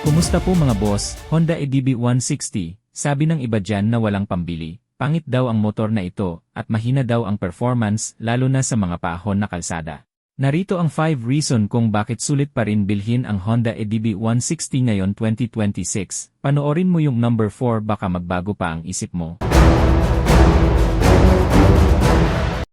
Kumusta po mga boss, Honda EDB 160, sabi ng iba dyan na walang pambili. Pangit daw ang motor na ito, at mahina daw ang performance, lalo na sa mga paahon na kalsada. Narito ang 5 reason kung bakit sulit pa rin bilhin ang Honda EDB 160 ngayon 2026. Panoorin mo yung number 4 baka magbago pa ang isip mo.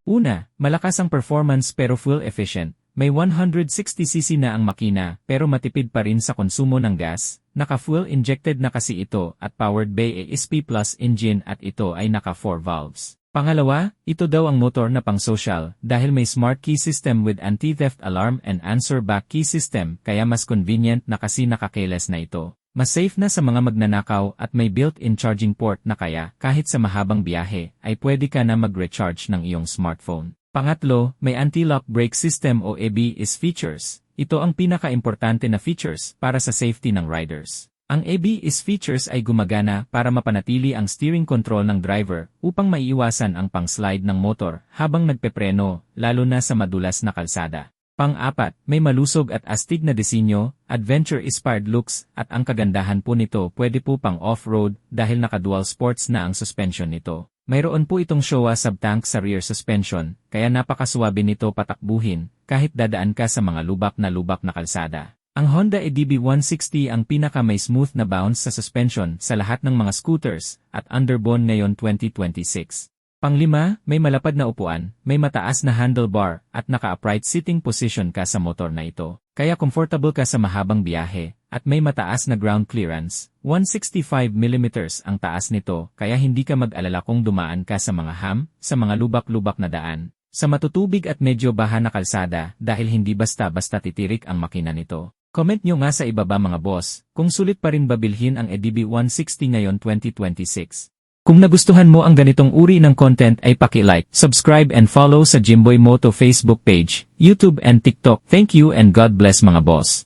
Una, malakas ang performance pero fuel efficient. May 160cc na ang makina pero matipid pa rin sa konsumo ng gas, naka-fuel injected na kasi ito at powered by ESP Plus engine at ito ay naka 4 valves. Pangalawa, ito daw ang motor na pang-social dahil may smart key system with anti-theft alarm and answer back key system kaya mas convenient na kasi naka-keyless na ito. Mas safe na sa mga magnanakaw at may built-in charging port na kaya kahit sa mahabang biyahe ay pwede ka na mag-recharge ng iyong smartphone. Pangatlo, may anti-lock brake system o ABS features. Ito ang pinaka-importante na features para sa safety ng riders. Ang ABS features ay gumagana para mapanatili ang steering control ng driver upang maiiwasan ang pang-slide ng motor habang nagpepreno, lalo na sa madulas na kalsada. Pang-apat, may malusog at astig na disenyo, adventure-inspired looks, at ang kagandahan po nito pwede po pang off-road dahil naka-dual sports na ang suspension nito. Mayroon po itong Showa sub-tank sa rear suspension, kaya napakaswabe nito patakbuhin, kahit dadaan ka sa mga lubak na kalsada. Ang Honda EDB 160 ang pinaka may smooth na bounce sa suspension sa lahat ng mga scooters, at underbone ngayon 2026. Panglima, may malapad na upuan, may mataas na handlebar, at naka-upright sitting position ka sa motor na ito. Kaya comfortable ka sa mahabang biyahe, at may mataas na ground clearance, 165mm ang taas nito kaya hindi ka mag-alala kung dumaan ka sa mga sa mga lubak-lubak na daan, sa matutubig at medyo baha na kalsada dahil hindi basta-basta titirik ang makina nito. Comment nyo nga sa ibaba mga boss, kung sulit pa rin ba bilhin ang EDB 160 ngayon 2026. Kung nagustuhan mo ang ganitong uri ng content ay paki-like, subscribe and follow sa Jimboy Moto Facebook page, YouTube and TikTok. Thank you and God bless mga boss.